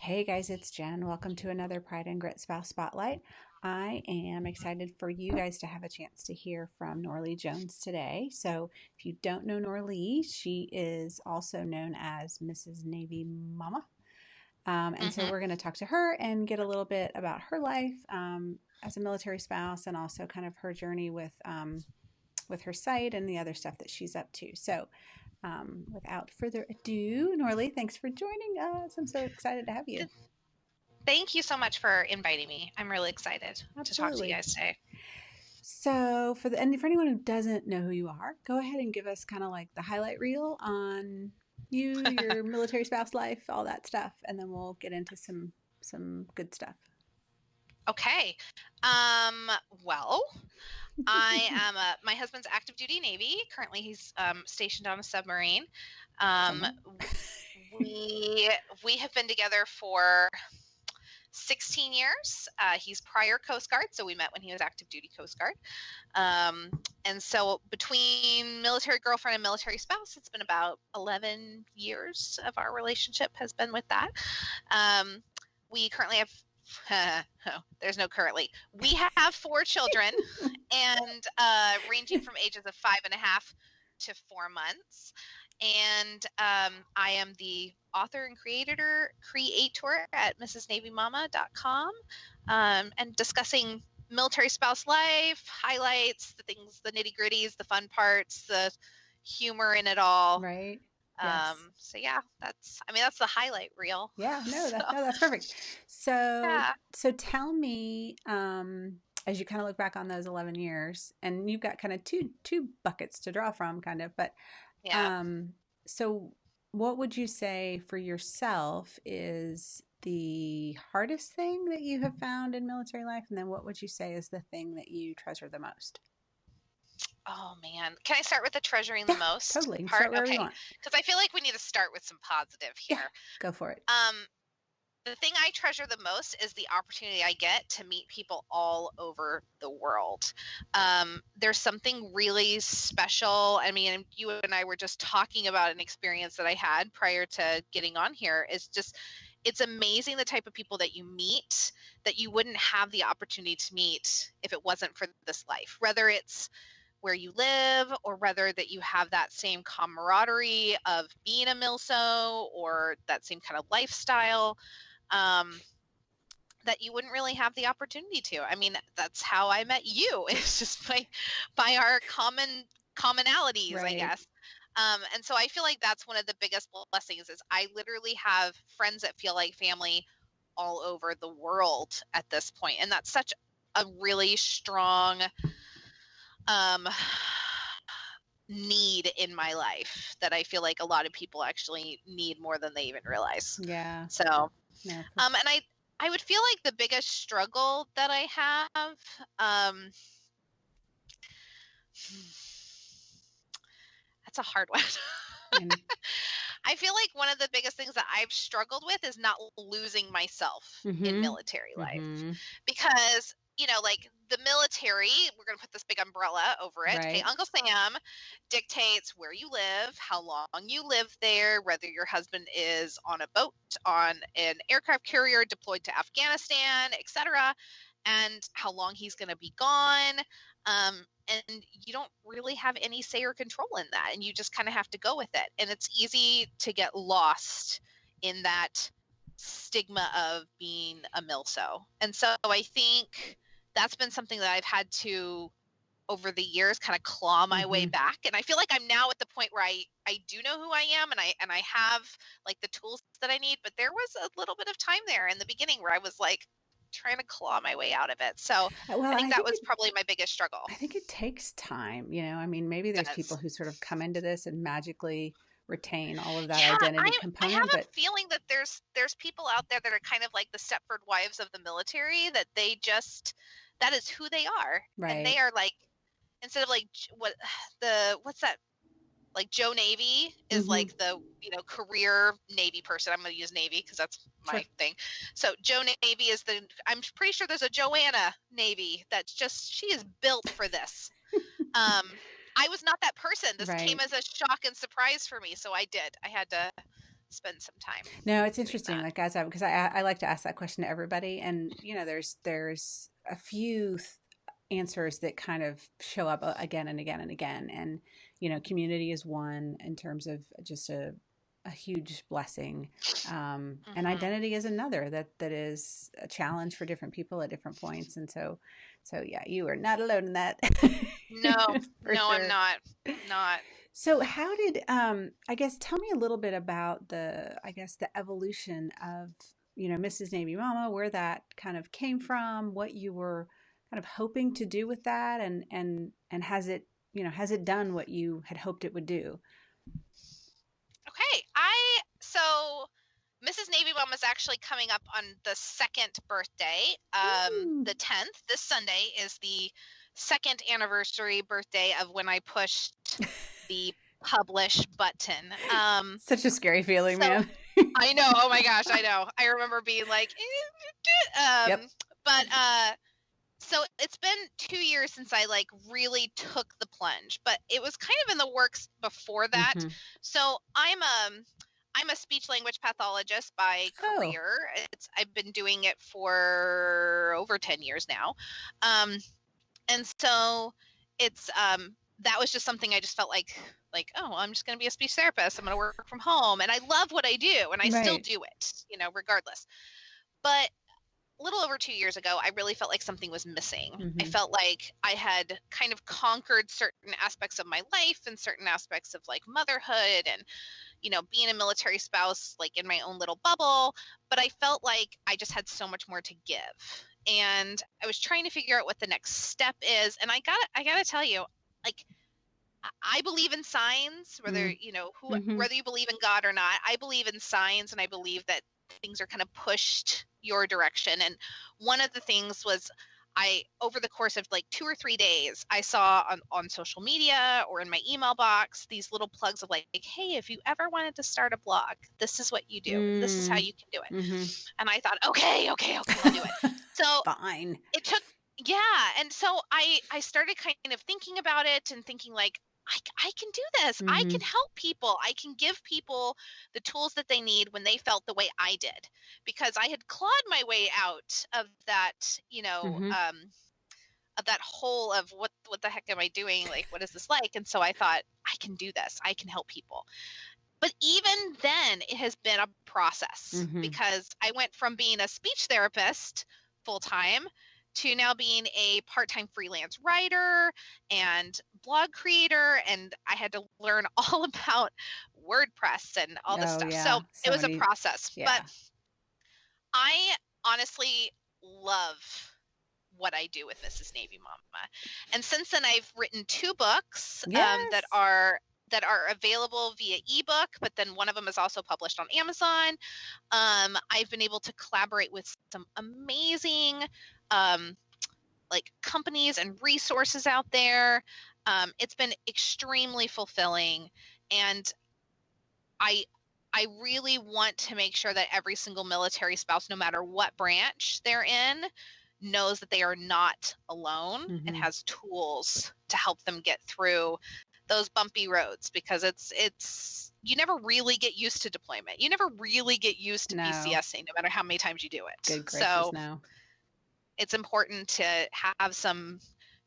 Hey guys, it's Jen. Welcome to another Pride and Grit Spouse Spotlight. I am excited for you guys to have a chance to hear from Noralee Jones today. So, if you don't know Noralee, she is also known as Mrs. Navy Mama. And so, hmm we're going to talk to her and get a little bit about her life as a military spouse and also kind of her journey with her site and the other stuff that she's up to. So, without further ado, Noralee, thanks for joining us. I'm so excited to have you. Thank you so much for inviting me. I'm really excited to talk to you Absolutely. guys today. So for anyone who doesn't know who you are, go ahead and give us kind of like the highlight reel on you, your military spouse life, all that stuff, and then we'll get into some good stuff. Okay. Um, well, I am my husband's active duty Navy. Currently, he's stationed on a submarine. Um, Somewhere. we we have been together for 16 years. He's prior Coast Guard, so we met when he was active duty Coast Guard. Um, and so between military girlfriend and military spouse, it's been about 11 years of our relationship has been with that. We currently have, oh, there's no currently. We have 4 children and ranging from ages of 5.5 to 4 months. And I am the author and creator at mrsnavymama.com, and discussing military spouse life, highlights, the things, the nitty gritties, the fun parts, the humor in it all. Right? Yes. So yeah, that's the highlight reel. Yeah, no, So that's perfect. So yeah, so tell me, as you kind of look back on those 11 years, and you've got kind of two buckets to draw from, kind of, but yeah. Um, so what would you say for yourself is the hardest thing that you have found in military life? And then what would you say is the thing that you treasure the most? Oh man, can I start with the treasuring the Yeah, most totally. part? Start wherever you Okay, want. because I feel like we need to start with some positive Yeah, here. go for it. Um, the thing I treasure the most is the opportunity I get to meet people all over the world. There's something really special. I mean, you and I were just talking about an experience that I had prior to getting on here. It's amazing the type of people that you meet that you wouldn't have the opportunity to meet if it wasn't for this life, whether it's where you live or whether that you have that same camaraderie of being a MilSO or that same kind of lifestyle, um, that you wouldn't really have the opportunity to. I mean, that's how I met you. It's just by our commonalities, I Right. guess. And so I feel like that's one of the biggest blessings is I literally have friends that feel like family all over the world at this point, and that's such a really strong um, need in my life that I feel like a lot of people actually need more than they even realize. Yeah. So, No. and I would feel like the biggest struggle that I have, that's a hard one. And I feel like one of the biggest things that I've struggled with is not losing myself in mm-hmm. military life. Mm-hmm. Because, like the military, we're going to put this big umbrella over it. Okay, Right. Uncle Sam dictates where you live, how long you live there, whether your husband is on a boat, on an aircraft carrier deployed to Afghanistan, etc., and how long he's going to be gone. And you don't really have any say or control in that, and you just kind of have to go with it. And it's easy to get lost in that stigma of being a MilSO. And so I think that's been something that I've had to over the years kind of claw my way Mm-hmm. back. And I feel like I'm now at the point where I do know who I am, and I have like the tools that I need, but there was a little bit of time there in the beginning where I was like trying to claw my way out of it. So Well, I and think that was probably my biggest struggle. I think it takes time, I mean, maybe It there's people does. who sort of come into this and magically retain all of that Yeah, identity I component, have but a feeling that there's people out there that are kind of like the Stepford wives of the military, that they just that is who they are. And right. they are like, instead of like what's that, like Joe Navy is Mm-hmm. like the career Navy person. I'm going to use Navy because that's Sure. my thing. So Joe Navy is I'm pretty sure there's a Joanna Navy that's just, she is built for this. I was not that person. This came Right. as a shock and surprise for me, so I had to spend some time No, it's doing interesting. that. Like because I like to ask that question to everybody, and there's a few answers that kind of show up again and again and again, and community is one in terms of just a huge blessing, and Hmm. identity is another that is a challenge for different people at different points, and so yeah, you are not alone in that. No, For no, I'm sure. not. Not. So how did I guess tell me a little bit about the evolution of, Mrs. Navy Mama, where that kind of came from, what you were kind of hoping to do with that, and has it done what you had hoped it would do? Okay. So Mrs. Navy Mom is actually coming up on the second birthday. Ooh. The 10th, this Sunday, is the second anniversary birthday of when I pushed the publish button. Such a scary feeling, So man. I know, oh my gosh, I know. I remember being like, Yep. but so it's been 2 years since I like really took the plunge, but it was kind of in the works before that. Hmm. So I'm a speech language pathologist by Oh. career. I've been doing it for over 10 years now. Um, and so it's that was just something I just felt like, oh, I'm just going to be a speech therapist. I'm going to work from home, and I love what I do, and I still Right. do it, regardless. But a little over 2 years ago, I really felt like something was missing. I Hmm. felt like I had kind of conquered certain aspects of my life and certain aspects of like motherhood and, being a military spouse, like in my own little bubble. But I felt like I just had so much more to give. And I was trying to figure out what the next step is. And I gotta tell you, like, I believe in signs, whether Mm-hmm. whether you believe in God or not. I believe in signs, and I believe that things are kind of pushed your direction. And one of the things was, I over the course of like 2 or 3 days, I saw on social media or in my email box these little plugs of like, hey, if you ever wanted to start a blog, this is what you do, and this is how Mm. you can do it. Mm-hmm. And I thought, okay, okay, okay, I'll do it. So Fine. it took, yeah, and so I started kind of thinking about it and thinking like, I can do this. I Mm-hmm. can help people. I can give people the tools that they need when they felt the way I did, because I had clawed my way out of that, Mm-hmm. of that hole of what the heck am I doing? Like, what is this like? And so I thought, I can do this. I can help people. But even then, it has been a process, Mm-hmm. because I went from being a speech therapist full time to now being a part time freelance writer and blog creator. And I had to learn all about WordPress and all this Oh stuff. yeah. So it So was a many. process. But Yeah. I honestly love what I do with Mrs. Navy Mama. And since then, I've written 2 books Yes. that are available via ebook, but then one of them is also published on Amazon. I've been able to collaborate with some amazing um, like companies and resources out there. It's been extremely fulfilling, and I I really want to make sure that every single military spouse, no matter what branch they're in, knows that they are not alone and Mm-hmm. has tools to help them get through those bumpy roads, because it's you never really get used to deployment. You never really get used to No. BCSing no matter how many times you do it. Good gracious, So no. it's important to have some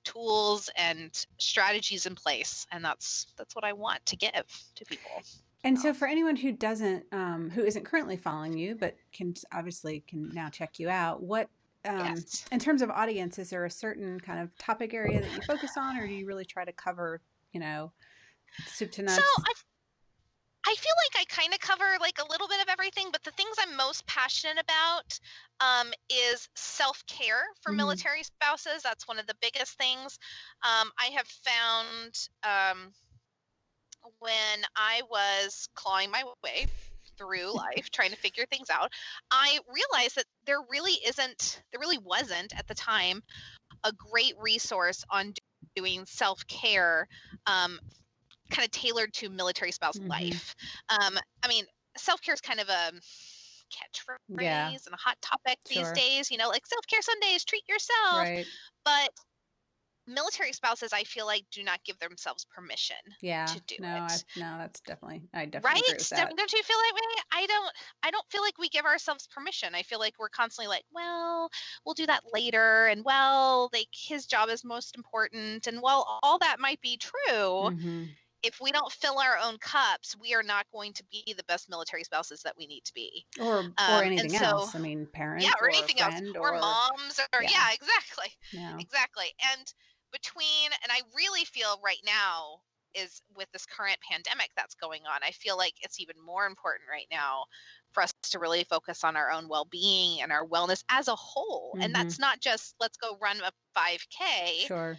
tools and strategies in place, and that's what I want to give to people. And so So, for anyone who doesn't, who isn't currently following you, but can now check you out, what, yes. in terms of audience, is there a certain kind of topic area that you focus on, or do you really try to cover, you know, soup to So nuts? I feel like I kind of cover like a little bit of everything, but the things I'm most passionate about is self care for Mm-hmm. military spouses. That's one of the biggest things. I have found when I was clawing my way through life trying to figure things out, I realized that there really wasn't at the time a great resource on doing self care, um, kind of tailored to military spouse Mm-hmm. life. I mean, self care is kind of a Yeah, catchphrase and a hot topic these sure. days, like self care Sundays, treat yourself. Right. But military spouses, I feel like, do not give themselves permission Yeah. to do No, it. I definitely Right? agree with that. Don't you feel that way? I don't feel like we give ourselves permission. I feel like we're constantly like, well, we'll do that later, and well, like his job is most important, and while all that might be true, Mm-hmm. if we don't fill our own cups, we are not going to be the best military spouses that we need to be. Or And anything so else. I mean, yeah, parent or or anything else, friend or or moms, or yeah. yeah, exactly. Yeah. Exactly. And I really feel right now is with this current pandemic that's going on, I feel like it's even more important right now for us to really focus on our own well-being and our wellness as a whole. And Mm-hmm. that's not just let's go run a 5K. Sure.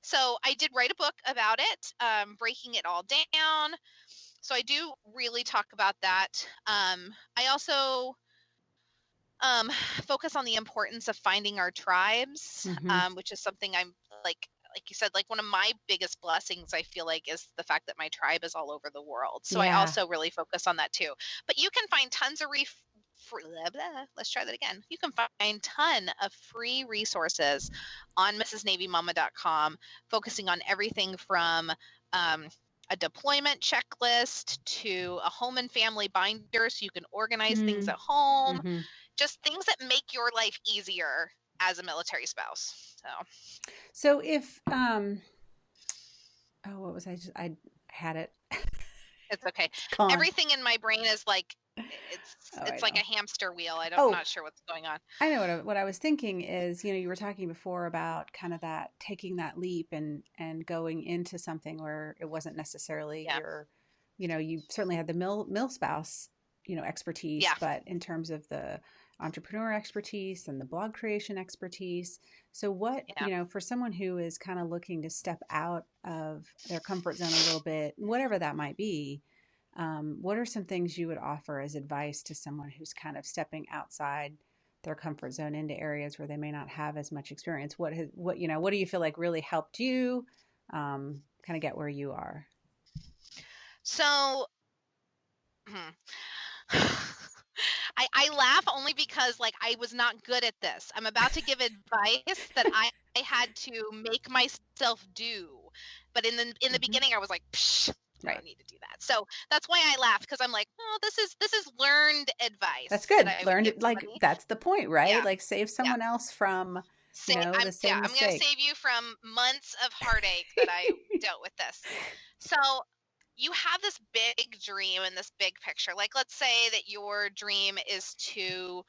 So I did write a book about it, breaking it all down. So I do really talk about that. I also focus on the importance of finding our tribes, Mm-hmm. which is something I'm like you said, like one of my biggest blessings, I feel like, is the fact that my tribe is all over the world. So I Yeah. also really focus on that too. But you can find tons of let's try that again. You can find ton of free resources on mrsnavymama.com, focusing on everything from a deployment checklist to a home and family binder so you can organize things at home, Mm-hmm. just things that make your life easier as a military spouse. So if what was I had it. It's okay. It's gone. Everything in my brain is like I it's like know. a hamster wheel. I'm Oh, not sure what's going on. I know what I was thinking is, you were talking before about kind of that taking that leap and going into something where it wasn't necessarily Yeah. your, you certainly had the mill spouse, expertise, Yeah. but in terms of the entrepreneur expertise and the blog creation expertise. So what, Yeah. for someone who is kind of looking to step out of their comfort zone a little bit, whatever that might be, what are some things you would offer as advice to someone who's kind of stepping outside their comfort zone into areas where they may not have as much experience? What do you feel like really helped you kind of get where you are? So I laugh only because like I was not good at this. I'm about to give advice that I had to make myself do. But in the beginning I was like, psh, I Right. don't need to do that. So that's why I laugh, because I'm like, oh, this is learned That's advice that good. I would Learned give it. Like, somebody. that's the point, right? Yeah. Like, save Yeah. someone else from, the Yeah, same I'm going to mistake. save you from months of heartache that I dealt with this. So you have this big dream and this big picture. Like, let's say that your dream is to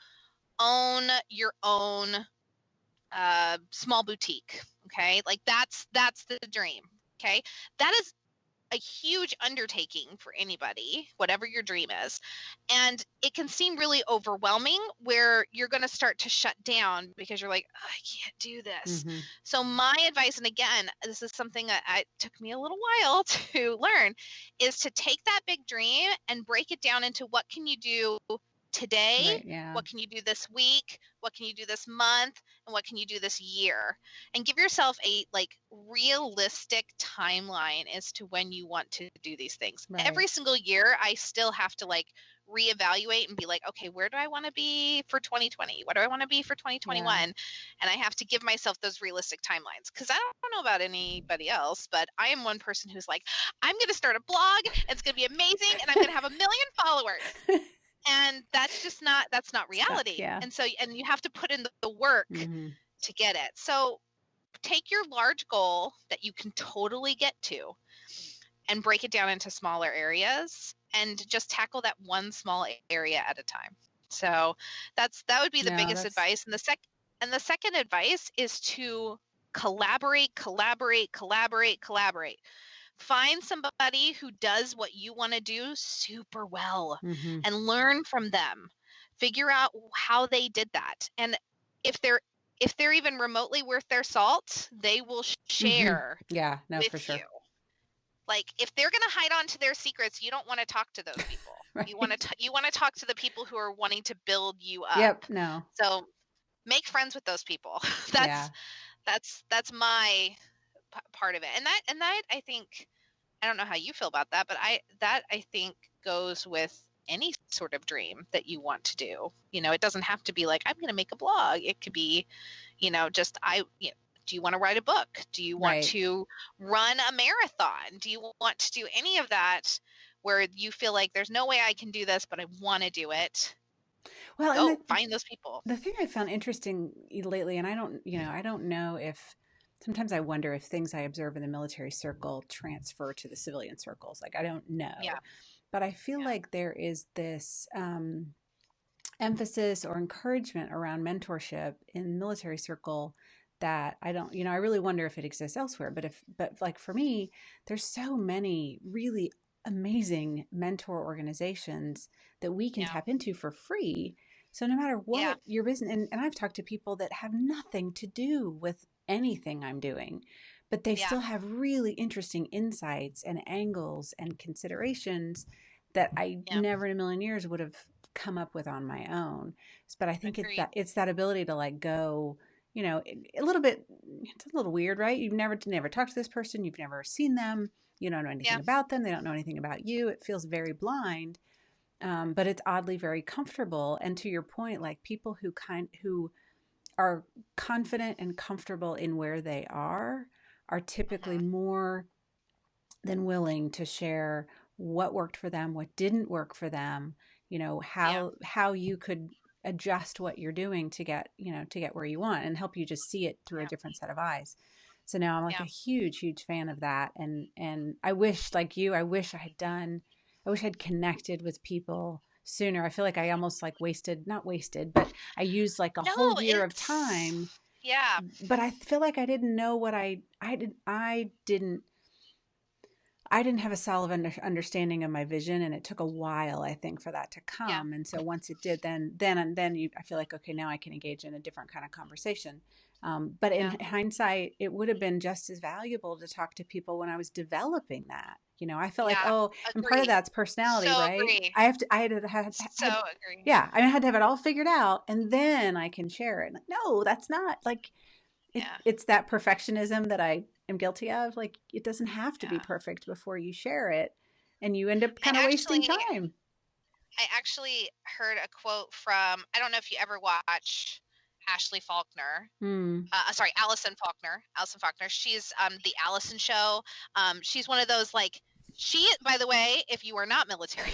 own your own small boutique. Okay. Like that's the dream. Okay. That is a huge undertaking for anybody, whatever your dream is. And it can seem really overwhelming where you're going to start to shut down because you're like, oh, I can't do this. Mm-hmm. So my advice, and again, this is something that it took me a little while to learn, is to take that big dream and break it down into what can you do today? Right. Yeah. What can you do this week? What can you do this month? And what can you do this year? And give yourself a like realistic timeline as to when you want to do these things. Right. Every single year I still have to like reevaluate and be like, okay, where do I want to be for 2020? What do I want to be for 2021? Yeah. And I have to give myself those realistic timelines, because I don't know about anybody else, but I am one person who's like, I'm going to start a blog and it's going to be amazing and I'm going to have 1 million followers. And that's not reality. Yeah. And so, and you have to put in the work to get it. So take your large goal that you can totally get to and break it down into smaller areas and just tackle that one small area at a time. So that would be the biggest advice. And the second advice is to collaborate. Find somebody who does what you want to do super well and learn from them. Figure out how they did that. And if they're even remotely worth their salt, they will share Yeah, no, with for sure. you. Like if they're going to hide onto their secrets, you don't want to talk to those people. Right. You want to talk to the people who are wanting to build you up. Yep, no. So make friends with those people. That's my part of it. And that I think, I don't know how you feel about that, but I think goes with any sort of dream that you want to do. It doesn't have to be like, I'm going to make a blog. It could be, just Do you want to write a book? Do you want Right. to run a marathon? Do you want to do any of that where you feel like there's no way I can do this, but I want to do it? Well, and Go find those people. the thing I found interesting lately, and I don't know if sometimes I wonder if things I observe in the military circle transfer to the civilian circles. Like, I don't Yeah. know, but I feel Yeah. like there is this emphasis or encouragement around mentorship in military circle that I don't, I really wonder if it exists elsewhere. But like for me, there's so many really amazing mentor organizations that we can Yeah. tap into for free. So no matter Yeah. what your business, and I've talked to people that have nothing to do with anything I'm doing, but they Yeah. still have really interesting insights and angles and considerations that I Yeah. never in a million years would have come up with on my own. But I think Agreed. it's that ability to like go, a little bit. It's a little weird, right? You've never talked to this person, you've never seen them, you don't know anything Yeah. about them, they don't know anything about you. It feels very blind, but it's oddly very comfortable. And to your point, like people who are confident and comfortable in where they are typically Hmm. more than willing to share what worked for them, what didn't work for them, Yeah. how you could adjust what you're doing to get where you want and help you just see it through a Yeah. different set of eyes. So now I'm like a Yeah. huge fan of that. And I wish, like you, I wish I'd connected with people sooner. I feel like I almost like not wasted, but I used like a No, whole year of it's time, yeah. but I feel like I didn't know what I didn't have a solid understanding of my vision, and it took a while, I think, for that to Yeah. come. And so once it did, then I feel like, okay, now I can engage in a different kind of conversation. But in Yeah. hindsight, it would have been just as valuable to talk to people when I was developing that. I felt like, Yeah. oh, and part of Agree. that's personality, So right? agree. So agree. Yeah, I had to have it all figured out, and then I can share it. Like, no, that's not like Yeah. it's that perfectionism that I am guilty of. Like, it doesn't have to be Yeah. perfect before you share it, and you end up I kind of wasting actually time. I actually heard a quote from, I don't know if you ever watch Ashley Faulkner. Hmm. Sorry, Allison Faulkner. Allison Faulkner. She's the Allison Show. She's one of those like she. By the way, if you are not military,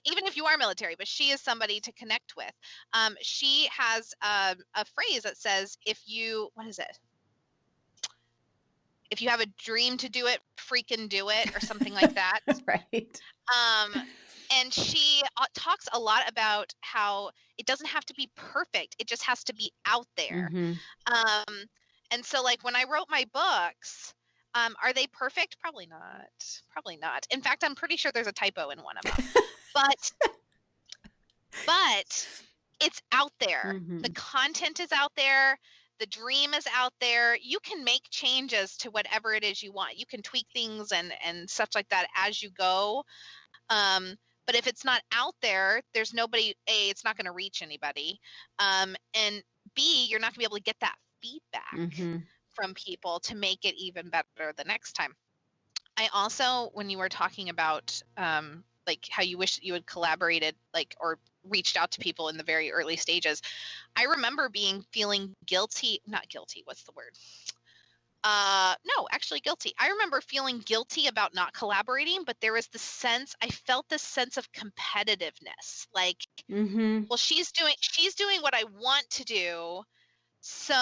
even if you are military, but she is somebody to connect with. She has a phrase that says, "If you what is it? If you have a dream to do it, freaking do it," or something like that. Right. Um, and she talks a lot about how it doesn't have to be perfect; it just has to be out there. Mm-hmm. Um, and so, like when I wrote my books, are they perfect? Probably not. Probably not. In fact, I'm pretty sure there's a typo in one of them. But but it's out there. The Mm-hmm. content is out there. The dream is out there. You can make changes to whatever it is you want. You can tweak things and such like that as you go. But if it's not out there, there's nobody. A, it's not going to reach anybody. And B, you're not going to be able to get that feedback Mm-hmm. from people to make it even better the next time. I also, when you were talking about like how you wish that you had collaborated, like or reached out to people in the very early stages, I remember feeling guilty. Not guilty. What's the word? No, actually guilty. I remember feeling guilty about not collaborating, but there was I felt this sense of competitiveness. Like, Mm-hmm. well, she's doing what I want to do, so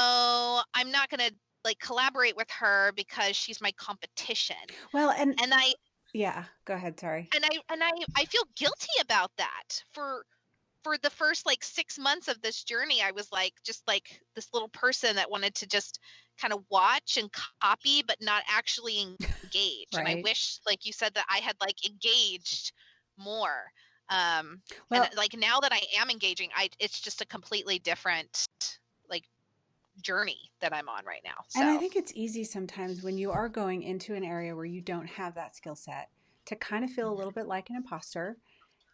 I'm not going to like collaborate with her because she's my competition. Well, and And I yeah, go ahead. Sorry. I feel guilty about that for the first like 6 months of this journey. I was like just like this little person that wanted to just kind of watch and copy but not actually engage. And I Right. wish, like you said, that I had like engaged more. And Well, like now that I am engaging, it's just a completely different like journey that I'm on right now. and I So think it's easy sometimes when you are going into an area where you don't have that skill set to kind of feel a little bit like an imposter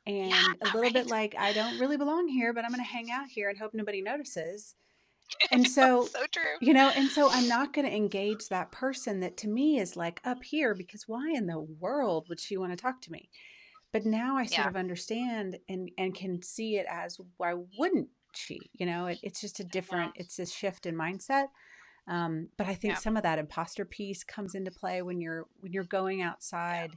yeah, and a little bit right. like I don't really belong here, but I'm going to hang out here and hope nobody notices. And so, So true. I'm not going to engage that person that to me is like up here because why in the world would she want to talk to me? But now I sort Yeah, of understand and can see it as why wouldn't she? It's just yeah, it's a shift in mindset. But I think Yeah. some of that imposter piece comes into play when you're going Yeah. outside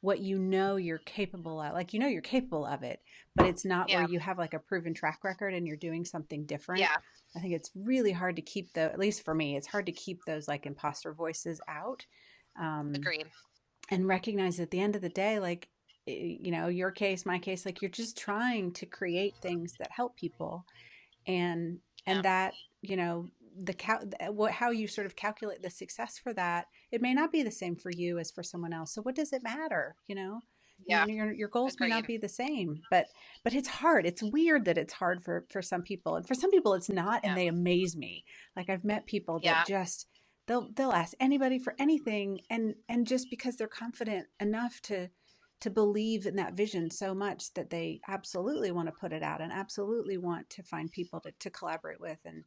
what you know you're capable of. Like, you know, you're capable of it, but it's not where Yeah. you have like a proven track record and you're doing something different. Yeah. I think it's really hard to keep at least for me, it's hard to keep those like imposter voices out. Um, Agreed. and recognize at the end of the day, like, you know, your case, my case, like you're just trying to create things that help people, and Yeah. that, you know, how you sort of calculate the success for that, it may not be the same for you as for someone else. So what does it matter, you know? Yeah. Your goals may Agreed. not be the same, but it's hard. It's weird that it's hard for some people, and for some people it's not, and Yeah. they amaze me. Like, I've met people that Yeah. just they'll ask anybody for anything, and just because they're confident enough to believe in that vision so much that they absolutely want to put it out and absolutely want to find people to collaborate with and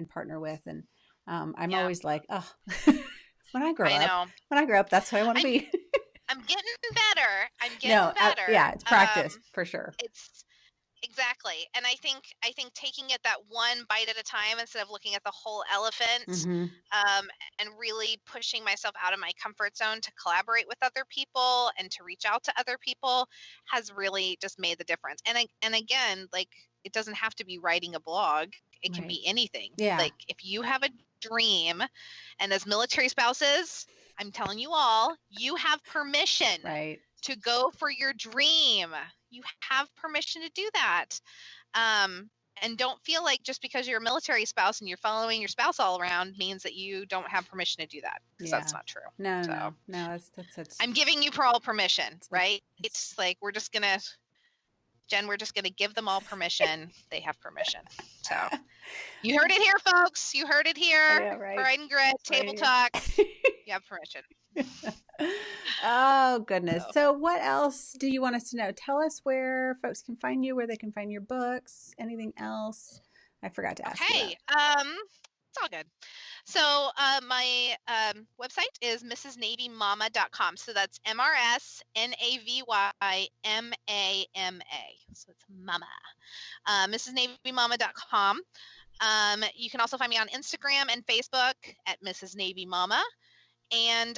partner with. And I'm Yeah. always like, oh, when I grow I up, know. that's who I want to I'm be. I'm getting better. I'm getting No, better. yeah, it's practice for sure. It's exactly. And I think taking it that one bite at a time instead of looking at the whole elephant, Hmm. um, and really pushing myself out of my comfort zone to collaborate with other people and to reach out to other people has really just made the difference. And again, like, it doesn't have to be writing a blog. It can Right. be anything. Yeah. Like, if you have a dream, and as military spouses, I'm telling you all, you have permission Right. to go for your dream. You have permission to do that. Um, and don't feel like just because you're a military spouse and you're following your spouse all around means that you don't have permission to do that, because that's Yeah. not true. No, So no, no. That's such. I'm giving you all permission, Like, right? it's It's like we're just gonna give them all permission. They have permission. So you heard it here, folks. You heard it I here. know, right? Pride and Grit, Right Table here. Talks. You have permission. Oh, goodness. So. So, what else do you want us to know? Tell us where folks can find you, where they can find your books, anything else I forgot to ask you about. Okay. It's all good. So my website is mrsnavymama.com. So that's MRSNAVYMAMA. So it's mama. mrsnavymama.com. You can also find me on Instagram and Facebook at Mrs. Navy Mama. And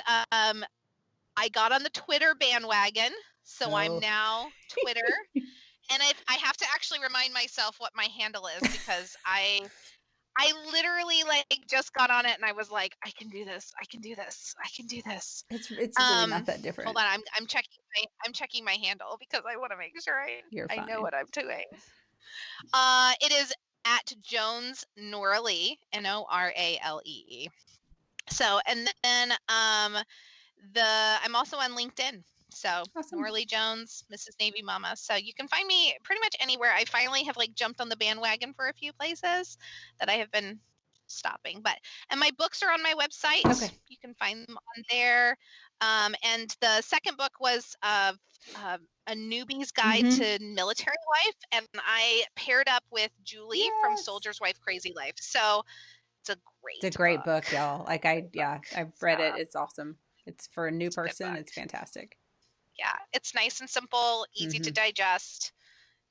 I got on the Twitter bandwagon, so I'm Oh, now Twitter. And I have to actually remind myself what my handle is, because I literally like just got on it and I was like, I can do this. I can do this. I can do this. it's really not that Hold different. on. I'm checking my handle because I want to make sure You're I know fine. what I'm doing. It is at Jones Noralee, Noralee. So, and then I'm also on LinkedIn. So Awesome. Noralee Jones, Mrs. Navy Mama. So you can find me pretty much anywhere. I finally have like jumped on the bandwagon for a few places that I have been stopping. And my books are on my website. Okay. You can find them on there. And the second book was a newbie's guide Mm-hmm. to military life, and I paired up with Julie from Yes. Soldier's Wife Crazy Life. So it's a It's a great great book, book. y'all. Like, yeah, I've So read it. It's awesome. It's for a new it's a good person. book. It's fantastic. Yeah, it's nice and simple, easy to Mm-hmm. digest,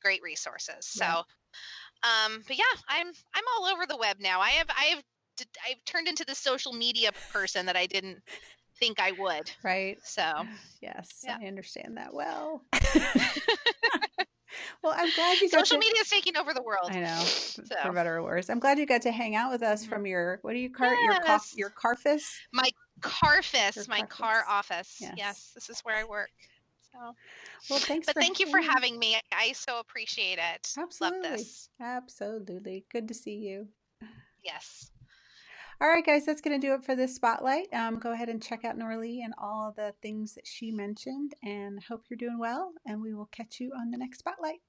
great resources. So, Yep. but yeah, I'm all over the web now. I've turned into the social media person that I didn't think I would. Right. So, Yes, yeah. I understand that well. Well, I'm glad you got Social to. media is taking over the world. I know, So, for better or worse. I'm glad you got to hang out with us from your, what do you call it? yes, Your carfus? my Carfus, Your my carfus. car office. Yes. Yes, this is where I work. So, Well, thanks but for thank you for having me. I so appreciate it. Love Absolutely. this. Absolutely. Good to see you. Yes. All right, guys, that's going to do it for this spotlight. Go ahead and check out Noralee and all the things that she mentioned, and hope you're doing well. And we will catch you on the next spotlight.